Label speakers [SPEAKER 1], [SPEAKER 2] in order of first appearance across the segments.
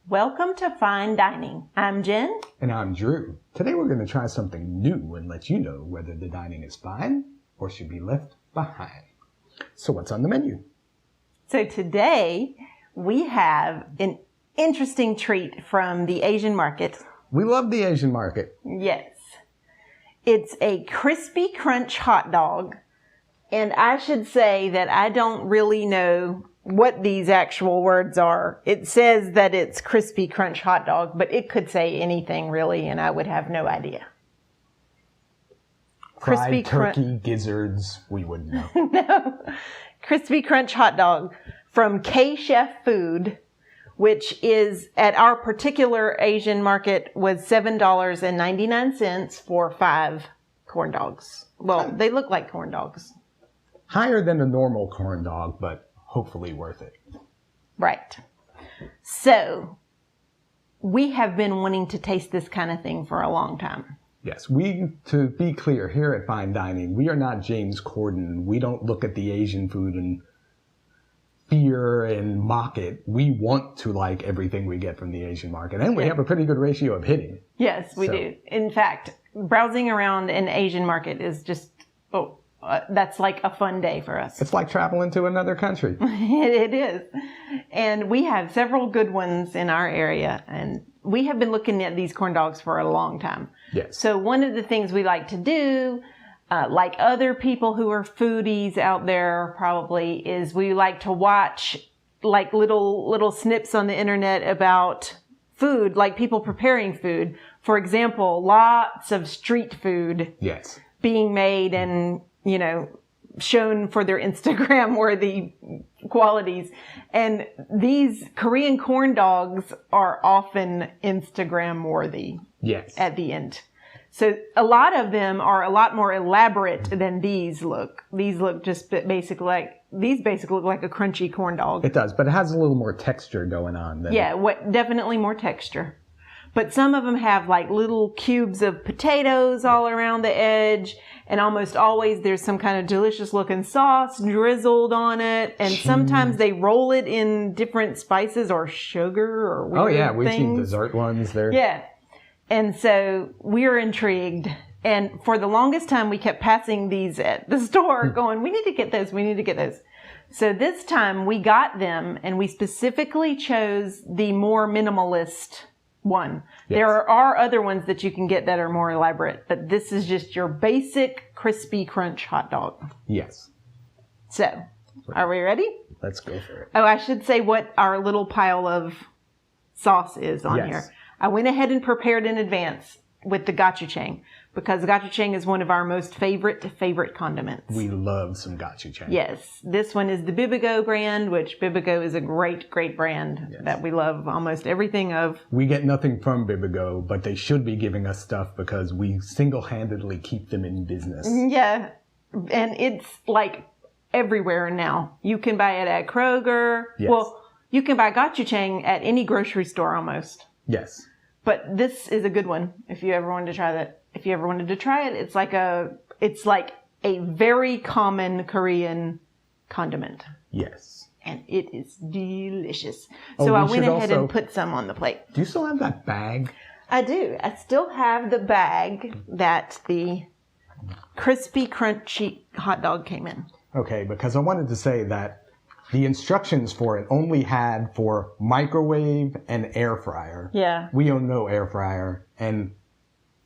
[SPEAKER 1] Welcome to Fein Dining. I'm Jen.
[SPEAKER 2] And I'm Drew. Today we're going to try something new and let you know whether the dining is fine or should be left behind. So what's on the menu?
[SPEAKER 1] So today we have an interesting treat from the Asian market.
[SPEAKER 2] We love the Asian market.
[SPEAKER 1] Yes. It's a Crispy Crunch hot dog. And I should say that I don't really know what these actual words are. It says that it's Crispy Crunch hot dog, but it could say anything really, and I would have no idea.
[SPEAKER 2] Fried turkey, gizzards, we wouldn't know.
[SPEAKER 1] No. Crispy Crunch hot dog from Chefood, which is at our particular Asian market was $7.99 for 5 corn dogs. Well, they look like corn dogs.
[SPEAKER 2] Higher than a normal corn dog, but hopefully worth it.
[SPEAKER 1] Right. So, we have been wanting to taste this kind of thing for a long time.
[SPEAKER 2] Yes, to be clear, here at Fein Dining, we are not James Corden. We don't look at the Asian food and fear and mock it. We want to like everything we get from the Asian market, and we have a pretty good ratio of hitting.
[SPEAKER 1] Yes, we do. In fact, browsing around an Asian market is just, that's like a fun day for us.
[SPEAKER 2] It's like traveling to another country.
[SPEAKER 1] It is. And we have several good ones in our area, and we have been looking at these corn dogs for a long time.
[SPEAKER 2] Yes.
[SPEAKER 1] So one of the things we like to do, like other people who are foodies out there probably, is we like to watch like little snips on the internet about food, like people preparing food. For example, lots of street food being made and, shown for their Instagram-worthy qualities. And these Korean corn dogs are often Instagram-worthy at the end. So a lot of them are a lot more elaborate than these look. These look just basically like a crunchy corn dog.
[SPEAKER 2] It does, but it has a little more texture going on.
[SPEAKER 1] Definitely more texture. But some of them have like little cubes of potatoes all around the edge. And almost always there's some kind of delicious looking sauce drizzled on it. And sometimes they roll it in different spices or sugar or weird things.
[SPEAKER 2] We've seen dessert ones there.
[SPEAKER 1] Yeah. And so we're intrigued. And for the longest time, we kept passing these at the store going, we need to get those. We need to get those. So this time we got them and we specifically chose the more minimalist one. Yes. There are other ones that you can get that are more elaborate, but this is just your basic Crispy Crunch hot dog.
[SPEAKER 2] Yes.
[SPEAKER 1] So, are we ready?
[SPEAKER 2] Let's go for it.
[SPEAKER 1] Oh, I should say what our little pile of sauce is on here. I went ahead and prepared in advance with the gochujang because gochujang is one of our most favorite condiments.
[SPEAKER 2] We love some gochujang.
[SPEAKER 1] Yes. This one is the Bibigo brand, which Bibigo is a great brand that we love almost everything of.
[SPEAKER 2] We get nothing from Bibigo, but they should be giving us stuff because we single-handedly keep them in business.
[SPEAKER 1] Yeah. And it's like everywhere now. You can buy it at Kroger. Yes. Well, you can buy gochujang at any grocery store almost.
[SPEAKER 2] Yes.
[SPEAKER 1] But this is a good one if you ever wanted to try that. If you ever wanted to try it, it's like a very common Korean condiment.
[SPEAKER 2] Yes.
[SPEAKER 1] And it is delicious. So I went ahead and put some on the plate.
[SPEAKER 2] Do you still have that bag?
[SPEAKER 1] I do. I still have the bag that the Crispy Crunchy hot dog came in.
[SPEAKER 2] Okay, because I wanted to say that the instructions for it only had for microwave and air fryer.
[SPEAKER 1] Yeah.
[SPEAKER 2] We own no air fryer, and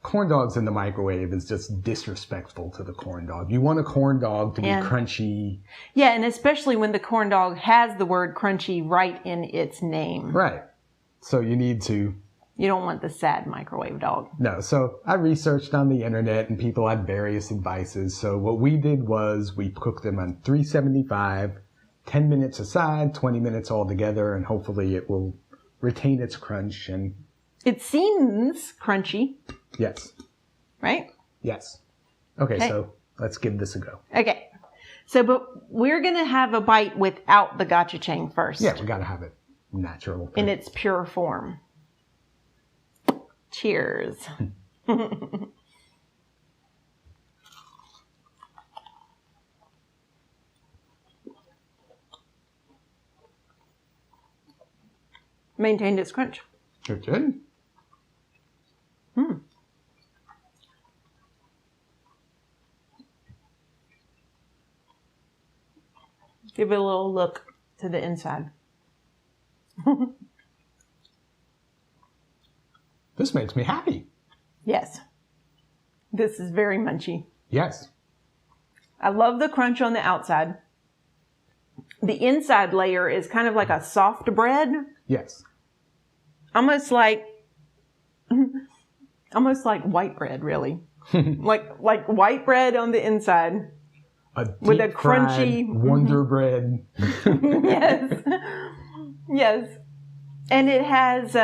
[SPEAKER 2] corn dogs in the microwave is just disrespectful to the corn dog. You want a corn dog to be crunchy.
[SPEAKER 1] Yeah, and especially when the corn dog has the word crunchy right in its name.
[SPEAKER 2] Right. So you need to...
[SPEAKER 1] You don't want the sad microwave dog.
[SPEAKER 2] No, so I researched on the internet and people had various advices. So what we did was we cooked them on 375, 10 minutes aside, 20 minutes all together, and hopefully it will retain its crunch. And
[SPEAKER 1] it seems crunchy.
[SPEAKER 2] Yes.
[SPEAKER 1] Right?
[SPEAKER 2] Yes. Okay, so let's give this a go.
[SPEAKER 1] Okay. So, but we're going to have a bite without the gochujang first.
[SPEAKER 2] Yeah, we got to have it natural.
[SPEAKER 1] In its pure form. Cheers. Maintained its crunch.
[SPEAKER 2] It's good.
[SPEAKER 1] Give it a little look to the inside.
[SPEAKER 2] This makes me happy.
[SPEAKER 1] Yes. This is very munchy.
[SPEAKER 2] Yes.
[SPEAKER 1] I love the crunch on the outside. The inside layer is kind of like a soft bread.
[SPEAKER 2] Yes.
[SPEAKER 1] Almost like white bread, really. like white bread on the inside.
[SPEAKER 2] With a crunchy Wonder Bread.
[SPEAKER 1] Yes. Yes. And it has,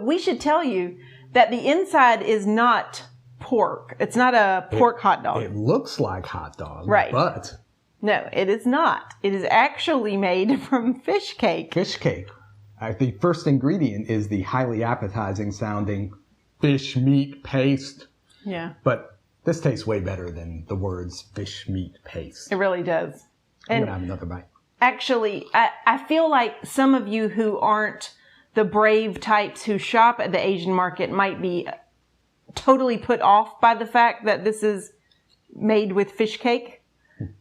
[SPEAKER 1] we should tell you that the inside is not pork. It's not a pork hot dog.
[SPEAKER 2] It looks like hot dog.
[SPEAKER 1] Right.
[SPEAKER 2] But.
[SPEAKER 1] No, it is not. It is actually made from fish cake.
[SPEAKER 2] Fish cake. The first ingredient is the highly appetizing sounding fish meat paste.
[SPEAKER 1] Yeah.
[SPEAKER 2] But this tastes way better than the words fish meat paste.
[SPEAKER 1] It really does.
[SPEAKER 2] I'm going to have another bite.
[SPEAKER 1] Actually, I feel like some of you who aren't the brave types who shop at the Asian market might be totally put off by the fact that this is made with fish cake.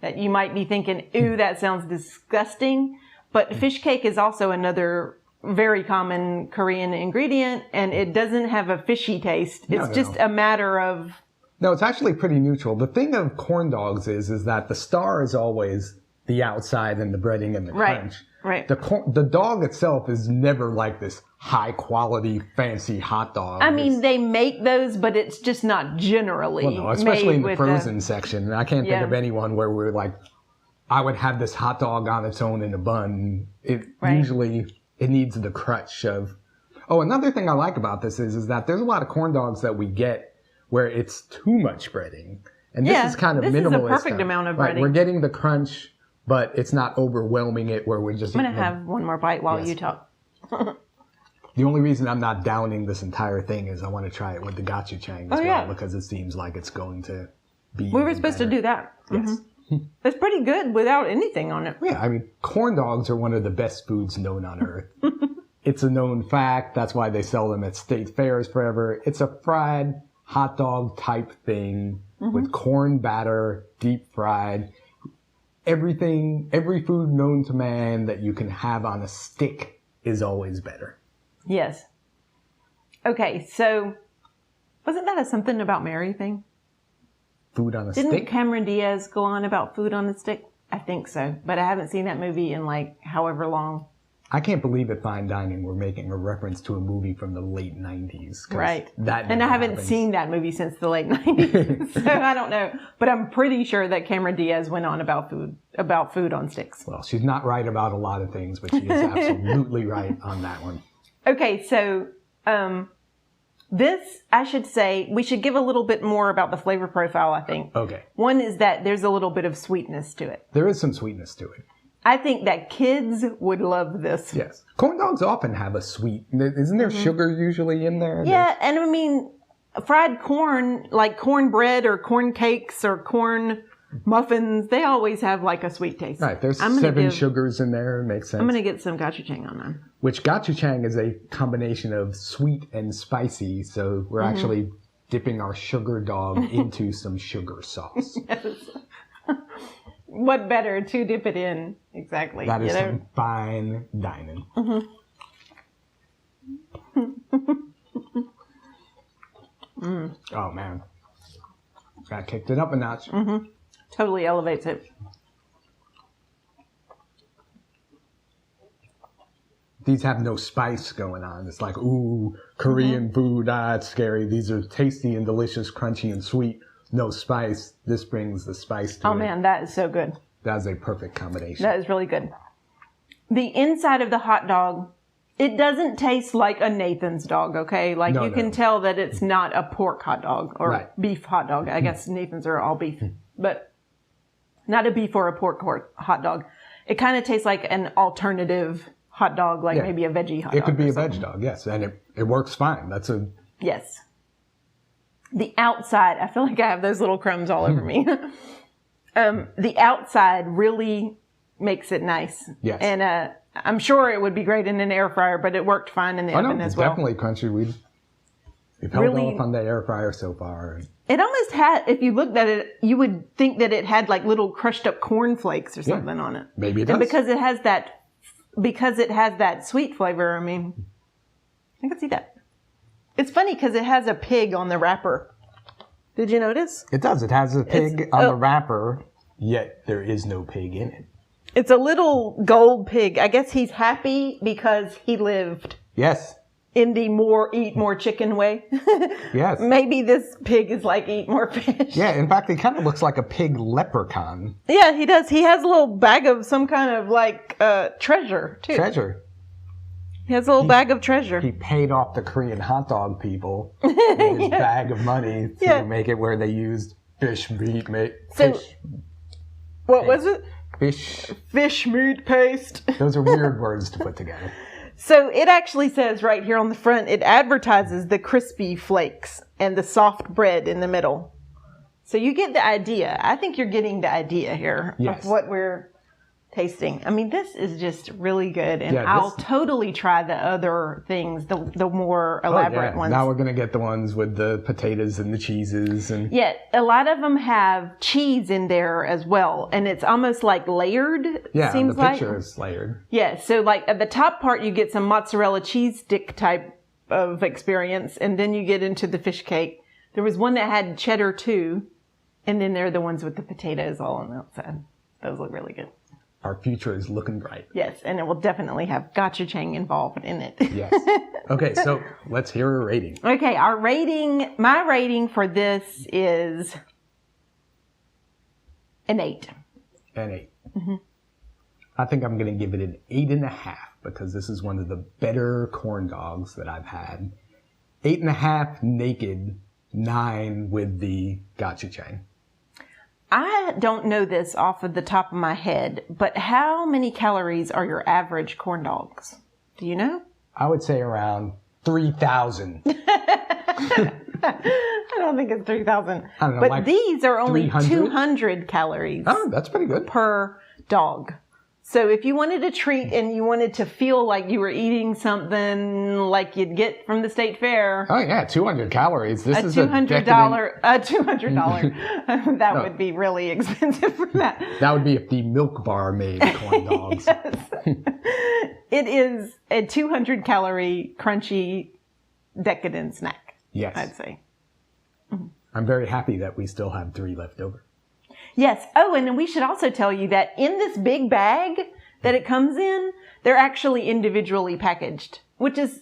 [SPEAKER 1] That you might be thinking, ooh, that sounds disgusting. But fish cake is also another very common Korean ingredient, and it doesn't have a fishy taste. It's just a matter of...
[SPEAKER 2] No, it's actually pretty neutral. The thing of corn dogs is that the star is always the outside and the breading and the crunch.
[SPEAKER 1] Right.
[SPEAKER 2] The dog itself is never like this high quality, fancy hot dog.
[SPEAKER 1] I mean, they make those, but it's just not generally
[SPEAKER 2] well, no, especially
[SPEAKER 1] made
[SPEAKER 2] in the
[SPEAKER 1] with
[SPEAKER 2] frozen section. I can't think of anyone where we're like, I would have this hot dog on its own in a bun. Usually it needs the crutch of... Oh, another thing I like about this is that there's a lot of corn dogs that we get where it's too much breading. And this is kind of minimalist.
[SPEAKER 1] This is a perfect amount of breading.
[SPEAKER 2] We're getting the crunch, but it's not overwhelming it where we're just...
[SPEAKER 1] I'm going to have one more bite while you talk.
[SPEAKER 2] The only reason I'm not downing this entire thing is I want to try it with the gochujang as well, because it seems like it's going to be...
[SPEAKER 1] We were supposed to do that.
[SPEAKER 2] Yes.
[SPEAKER 1] Mm-hmm. It's pretty good without anything on it.
[SPEAKER 2] Yeah, I mean, corn dogs are one of the best foods known on earth. It's a known fact. That's why they sell them at state fairs forever. It's a fried hot dog type thing with corn batter, deep fried. Every food known to man that you can have on a stick is always better.
[SPEAKER 1] Yes. Okay, so wasn't that a something about Mary thing?
[SPEAKER 2] Food on a stick?
[SPEAKER 1] Didn't Cameron Diaz go on about food on a stick? I think so, but I haven't seen that movie in like however long.
[SPEAKER 2] I can't believe at Fein Dining we're making a reference to a movie from the late 90s.
[SPEAKER 1] Right.
[SPEAKER 2] And
[SPEAKER 1] I haven't seen that movie since the late 90s, so I don't know. But I'm pretty sure that Cameron Diaz went on about food on sticks.
[SPEAKER 2] Well, she's not right about a lot of things, but she is absolutely right on that one.
[SPEAKER 1] Okay, so this, I should say, we should give a little bit more about the flavor profile, I think.
[SPEAKER 2] Okay.
[SPEAKER 1] One is that there's a little bit of sweetness to it.
[SPEAKER 2] There is some sweetness to it.
[SPEAKER 1] I think that kids would love this.
[SPEAKER 2] Yes. Corn dogs often have a sweet... Isn't there sugar usually in there?
[SPEAKER 1] Yeah, and I mean, fried corn, like cornbread or corn cakes or corn muffins, they always have like a sweet taste.
[SPEAKER 2] Right, there's 7 sugars in there. It makes sense.
[SPEAKER 1] I'm going to get some gochujang on that.
[SPEAKER 2] Which gochujang is a combination of sweet and spicy, so we're actually dipping our sugar dog into some sugar sauce.
[SPEAKER 1] Yes. What better to dip it in? Exactly.
[SPEAKER 2] That is some fine dining. Oh, man. That kicked it up a notch.
[SPEAKER 1] Totally elevates it.
[SPEAKER 2] These have no spice going on. It's like, ooh, Korean food, it's scary. These are tasty and delicious, crunchy and sweet. No spice. This brings the spice to it.
[SPEAKER 1] Oh, man, that is so good.
[SPEAKER 2] That's a perfect combination.
[SPEAKER 1] That is really good. The inside of the hot dog, it doesn't taste like a Nathan's dog, okay? Like you can tell that it's not a pork hot dog or beef hot dog. I guess Nathan's are all beef, but not a beef or a pork hot dog. It kind of tastes like an alternative hot dog, like maybe a veggie hot dog.
[SPEAKER 2] It could be a veg dog, yes, and it works fine.
[SPEAKER 1] Yes. The outside, I feel like I have those little crumbs all over me. The outside really makes it nice.
[SPEAKER 2] Yes.
[SPEAKER 1] And I'm sure it would be great in an air fryer, but it worked fine in the oven as well.
[SPEAKER 2] Definitely crunchy. We've held off on the air fryer so far.
[SPEAKER 1] It almost had, if you looked at it, you would think that it had like little crushed up cornflakes or something on it.
[SPEAKER 2] Maybe it does.
[SPEAKER 1] And because it has that sweet flavor, I mean, I can see that. It's funny because it has a pig on the wrapper. Did you notice?
[SPEAKER 2] It does. It has a pig on the wrapper, yet there is no pig in it.
[SPEAKER 1] It's a little gold pig. I guess he's happy because he lived.
[SPEAKER 2] Yes.
[SPEAKER 1] In the eat more chicken way.
[SPEAKER 2] Yes.
[SPEAKER 1] Maybe this pig is like eat more fish.
[SPEAKER 2] Yeah, in fact, it kind of looks like a pig leprechaun.
[SPEAKER 1] Yeah, he does. He has a little bag of some kind of like treasure, too.
[SPEAKER 2] Treasure.
[SPEAKER 1] He has a little bag of treasure.
[SPEAKER 2] He paid off the Korean hot dog people with his bag of money to make it where they used fish meat.
[SPEAKER 1] What was it?
[SPEAKER 2] Fish
[SPEAKER 1] meat paste.
[SPEAKER 2] Those are weird words to put together.
[SPEAKER 1] So it actually says right here on the front, it advertises the crispy flakes and the soft bread in the middle. So you get the idea. I think you're getting the idea here of what we're tasting. I mean, this is just really good. And I'll totally try the other things, the more elaborate ones.
[SPEAKER 2] Now we're going to get the ones with the potatoes and the cheeses.
[SPEAKER 1] Yeah, a lot of them have cheese in there as well. And it's almost like layered, seems
[SPEAKER 2] the picture is layered.
[SPEAKER 1] Yeah, so like at the top part, you get some mozzarella cheese stick type of experience. And then you get into the fish cake. There was one that had cheddar too. And then there are the ones with the potatoes all on the outside. Those look really good.
[SPEAKER 2] Our future is looking bright.
[SPEAKER 1] Yes, and it will definitely have gochujang involved in it.
[SPEAKER 2] Yes. Okay, so let's hear a rating.
[SPEAKER 1] Okay, my rating for this is an 8.
[SPEAKER 2] An 8. Mm-hmm. I think I'm going to give it an 8.5 because this is one of the better corn dogs that I've had. 8.5 naked, 9 with the gochujang.
[SPEAKER 1] I don't know this off of the top of my head, but how many calories are your average corn dogs? Do you know?
[SPEAKER 2] I would say around 3,000.
[SPEAKER 1] I don't think it's 3,000.
[SPEAKER 2] I don't know.
[SPEAKER 1] But
[SPEAKER 2] like
[SPEAKER 1] these are only
[SPEAKER 2] 300?
[SPEAKER 1] 200 calories.
[SPEAKER 2] Oh, that's pretty good.
[SPEAKER 1] Per dog. So if you wanted a treat and you wanted to feel like you were eating something like you'd get from the state fair.
[SPEAKER 2] Oh yeah, 200 calories. This is
[SPEAKER 1] $200. $200. That would be really expensive for that.
[SPEAKER 2] That would be if the Milk Bar made corn dogs.
[SPEAKER 1] Yes. It is a 200 calorie crunchy decadent snack.
[SPEAKER 2] Yes.
[SPEAKER 1] I'd say.
[SPEAKER 2] Mm-hmm. I'm very happy that we still have 3 left over.
[SPEAKER 1] Yes. Oh, and then we should also tell you that in this big bag that it comes in, they're actually individually packaged, which is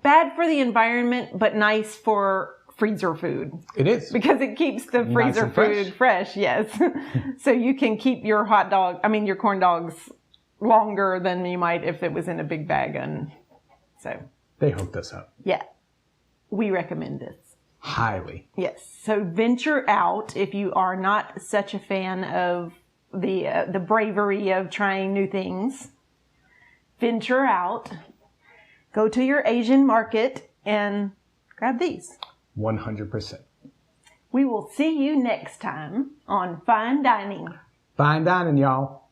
[SPEAKER 1] bad for the environment, but nice for freezer food.
[SPEAKER 2] It is.
[SPEAKER 1] Because it keeps the freezer food fresh. Yes. So you can keep your your corn dogs longer than you might if it was in a big bag. And so.
[SPEAKER 2] They hooked us up.
[SPEAKER 1] Yeah. We recommend this.
[SPEAKER 2] Highly.
[SPEAKER 1] Yes. So venture out if you are not such a fan of the bravery of trying new things. Venture out. Go to your Asian market and grab these.
[SPEAKER 2] 100%.
[SPEAKER 1] We will see you next time on Fein Dining.
[SPEAKER 2] Fine dining, y'all.